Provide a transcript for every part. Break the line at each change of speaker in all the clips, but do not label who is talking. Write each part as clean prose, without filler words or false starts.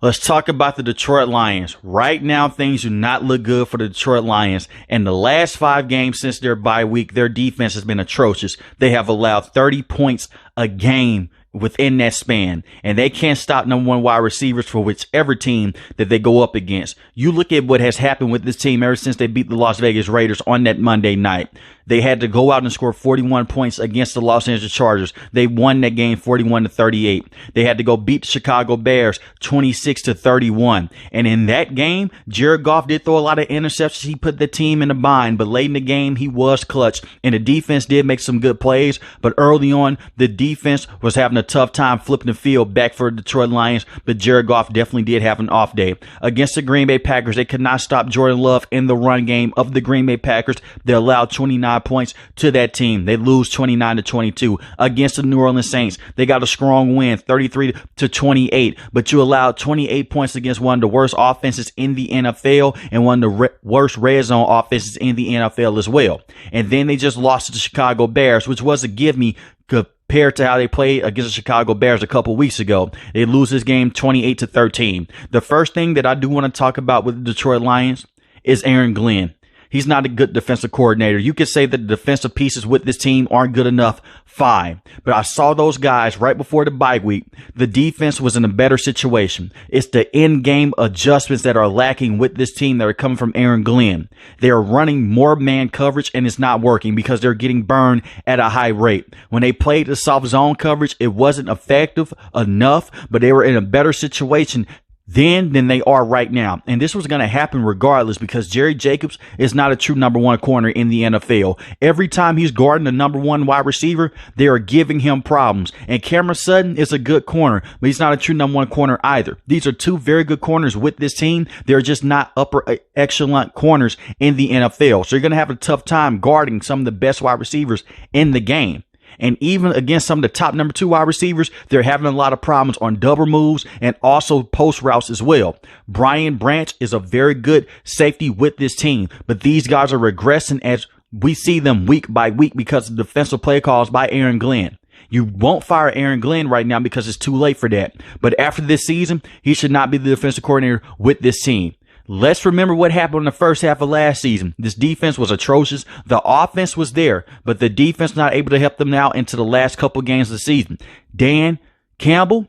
Let's talk about the Detroit Lions. Right now, things do not look good for the Detroit Lions. In the last 5 games since their bye week, their defense has been atrocious. They have allowed 30 points a game within that span, and they can't stop number 1 wide receivers for whichever team that they go up against. You look at what has happened with this team ever since they beat the Las Vegas Raiders on that Monday night. They had to go out and score 41 points against the Los Angeles Chargers. They won that game 41-38. They had to go beat the Chicago Bears 26-31. And in that game, Jared Goff did throw a lot of interceptions. He put the team in a bind, but late in the game, he was clutch. And the defense did make some good plays, but early on, the defense was having a tough time flipping the field back for the Detroit Lions, but Jared Goff definitely did have an off day. Against the Green Bay Packers, they could not stop Jordan Love in the run game of the Green Bay Packers. They allowed 29 points to that team. They lose 29-22. Against the New Orleans Saints, they got a strong win, 33-28, but you allowed 28 points against one of the worst offenses in the NFL and one of the worst red zone offenses in the NFL as well. And then they just lost to the Chicago Bears, which was a give me compared to how they played against the Chicago Bears a couple weeks ago. They lose this game 28-13. The first thing that I do want to talk about with the Detroit Lions is Aaron Glenn. He's not a good defensive coordinator. You could say that the defensive pieces with this team aren't good enough. Fine. But I saw those guys right before the bye week. The defense was in a better situation. It's the in-game adjustments that are lacking with this team that are coming from Aaron Glenn. They are running more man coverage and it's not working because they're getting burned at a high rate. When they played the soft zone coverage, it wasn't effective enough, but they were in a better situation then than they are right now. And this was going to happen regardless because Jerry Jacobs is not a true number 1 corner in the NFL. Every time he's guarding the number 1 wide receiver, they are giving him problems. And Cameron Sutton is a good corner, but he's not a true number 1 corner either. These are 2 very good corners with this team. They're just not upper echelon corners in the NFL. So you're going to have a tough time guarding some of the best wide receivers in the game. And even against some of the top number 2 wide receivers, they're having a lot of problems on double moves and also post routes as well. Brian Branch is a very good safety with this team, but these guys are regressing as we see them week by week because of defensive play calls by Aaron Glenn. You won't fire Aaron Glenn right now because it's too late for that. But after this season, he should not be the defensive coordinator with this team. Let's remember what happened in the first half of last season. This defense was atrocious. The offense was there, but the defense not able to help them out into the last couple games of the season. Dan Campbell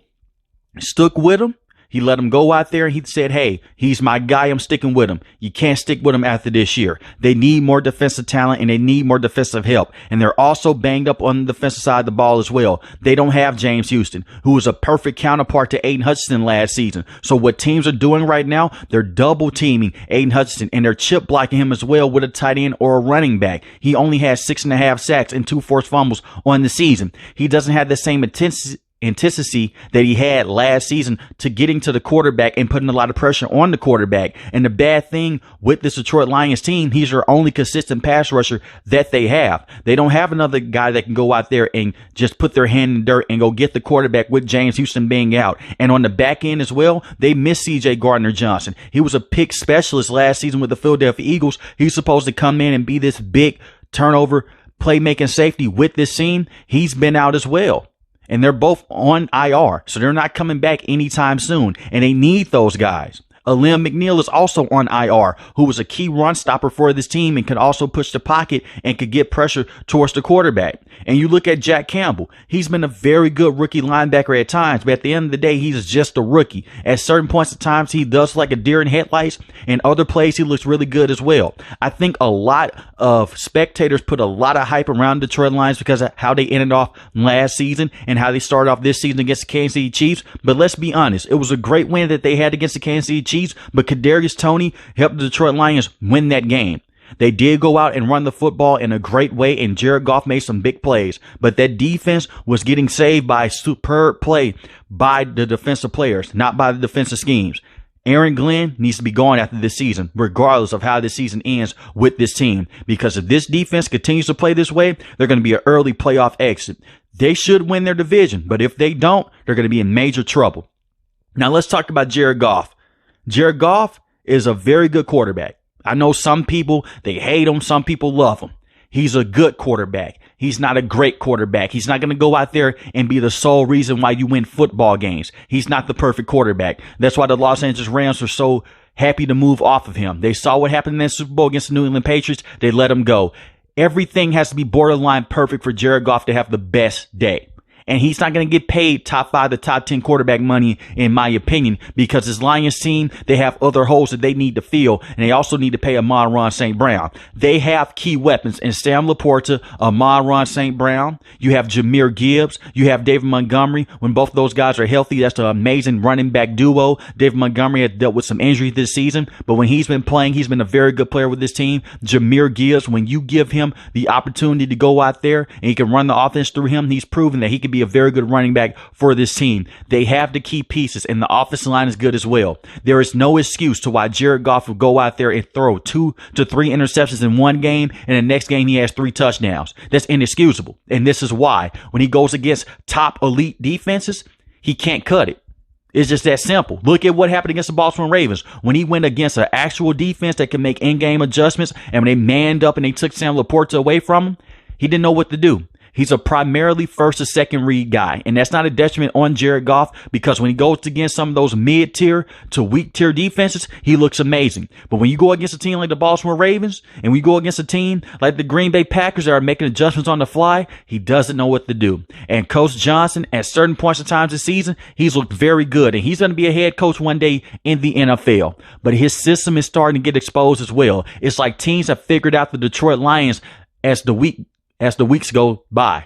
stuck with him. He let him go out there and he said, hey, he's my guy. I'm sticking with him. You can't stick with him after this year. They need more defensive talent and they need more defensive help. And they're also banged up on the defensive side of the ball as well. They don't have James Houston, who was a perfect counterpart to Aiden Hutchinson last season. So what teams are doing right now, they're double teaming Aiden Hutchinson and they're chip blocking him as well with a tight end or a running back. He only has 6.5 sacks and 2 forced fumbles on the season. He doesn't have the same intensity that he had last season to getting to the quarterback and putting a lot of pressure on the quarterback. And the bad thing with this Detroit Lions team, he's their only consistent pass rusher that they have. They don't have another guy that can go out there and just put their hand in the dirt and go get the quarterback with James Houston being out. And on the back end as well, they miss C.J. Gardner-Johnson. He was a pick specialist last season with the Philadelphia Eagles. He's supposed to come in and be this big turnover playmaking safety with this team. He's been out as well. And they're both on IR, so they're not coming back anytime soon. And they need those guys. Alim McNeil is also on IR, who was a key run stopper for this team and could also push the pocket and could get pressure towards the quarterback. And you look at Jack Campbell. He's been a very good rookie linebacker at times, but at the end of the day, he's just a rookie. At certain points of times, he does like a deer in headlights, and other plays, he looks really good as well. I think a lot of spectators put a lot of hype around Detroit Lions because of how they ended off last season and how they started off this season against the Kansas City Chiefs. But let's be honest, it was a great win that they had against the Kansas City Chiefs, but Kadarius Toney helped the Detroit Lions win that game. They did go out and run the football in a great way, and Jared Goff made some big plays. But that defense was getting saved by superb play by the defensive players, not by the defensive schemes. Aaron Glenn needs to be gone after this season, regardless of how this season ends with this team. Because if this defense continues to play this way, they're going to be an early playoff exit. They should win their division, but if they don't, they're going to be in major trouble. Now let's talk about Jared Goff. Jared Goff is a very good quarterback. I know some people, they hate him. Some people love him. He's a good quarterback. He's not a great quarterback. He's not going to go out there and be the sole reason why you win football games. He's not the perfect quarterback. That's why the Los Angeles Rams are so happy to move off of him. They saw what happened in that Super Bowl against the New England Patriots. They let him go. Everything has to be borderline perfect for Jared Goff to have the best day. And he's not going to get paid top 5 to top 10 quarterback money, in my opinion, because this Lions team, they have other holes that they need to fill, and they also need to pay Amon-Ra St. Brown. They have key weapons in Sam Laporta, Amon-Ra St. Brown. You have Jahmyr Gibbs. You have David Montgomery. When both of those guys are healthy, that's an amazing running back duo. David Montgomery has dealt with some injuries this season, but when he's been playing, he's been a very good player with this team. Jahmyr Gibbs, when you give him the opportunity to go out there and he can run the offense through him, he's proven that he can be a very good running back for this team. They have the key pieces, and the offensive line is good as well. There is no excuse to why Jared Goff will go out there and throw 2 to 3 interceptions in one game, and the next game he has 3 touchdowns. That's inexcusable. And this is why when he goes against top elite defenses, he can't cut it. It's just that simple. Look at what happened against the Baltimore Ravens. When he went against an actual defense that can make in-game adjustments, and when they manned up and they took Sam Laporta away from him, he didn't know what to do. He's a primarily first or second read guy. And that's not a detriment on Jared Goff, because when he goes against some of those mid-tier to weak-tier defenses, he looks amazing. But when you go against a team like the Baltimore Ravens, and we go against a team like the Green Bay Packers that are making adjustments on the fly, he doesn't know what to do. And Coach Johnson, at certain points of times this season, he's looked very good. And he's going to be a head coach one day in the NFL. But his system is starting to get exposed as well. It's like teams have figured out the Detroit Lions as the weeks go by.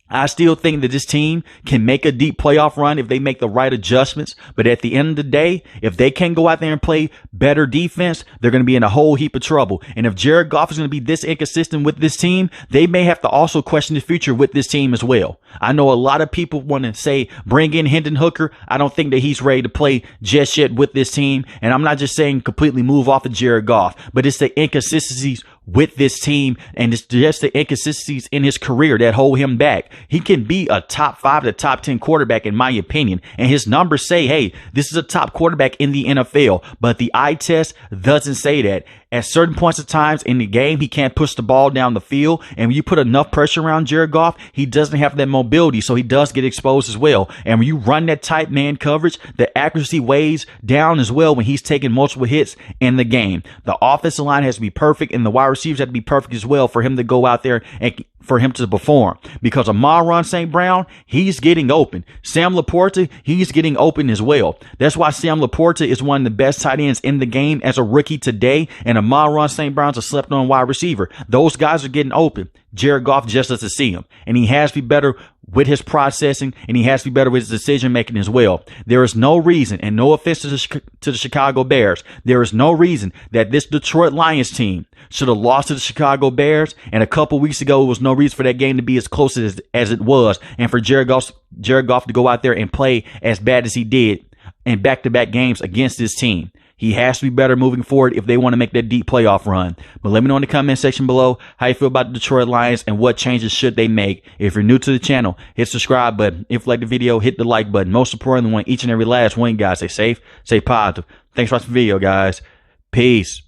I still think that this team can make a deep playoff run if they make the right adjustments. But at the end of the day, if they can't go out there and play better defense, they're going to be in a whole heap of trouble. And if Jared Goff is going to be this inconsistent with this team, they may have to also question the future with this team as well. I know a lot of people want to say, bring in Hendon Hooker. I don't think that he's ready to play just yet with this team. And I'm not just saying completely move off of Jared Goff, but it's the inconsistencies with this team, and it's just the inconsistencies in his career that hold him back. He can be a top 5 to top 10 quarterback, in my opinion, and his numbers say, hey, this is a top quarterback in the NFL, but the eye test doesn't say that. At certain points of times in the game, he can't push the ball down the field, and when you put enough pressure around Jared Goff, he doesn't have that mobility, so he does get exposed as well. And when you run that tight man coverage, the accuracy weighs down as well when he's taking multiple hits in the game. The offensive line has to be perfect, and the wide receivers have to be perfect as well for him to go out there and for him to perform. Because Amon-Ra St. Brown, he's getting open. Sam Laporta, he's getting open as well. That's why Sam Laporta is one of the best tight ends in the game as a rookie today, and Amon-Ra St. Brown's a slept-on wide receiver. Those guys are getting open. Jared Goff just doesn't see him, and he has to be better with his processing, and he has to be better with his decision making as well. There is no reason, and no offense to the Chicago Bears, there is no reason that this Detroit Lions team should have lost to the Chicago Bears, and a couple weeks ago it was no reason for that game to be as close as it was, and for Jared Goff to go out there and play as bad as he did in back-to-back games against this team. He has to be better moving forward if they want to make that deep playoff run. But let me know in the comment section below how you feel about the Detroit Lions and what changes should they make. If you're new to the channel, hit the subscribe button. If you like the video, hit the like button. Most importantly, want each and every last one, guys. Stay safe, stay positive. Thanks for watching the video, guys. Peace.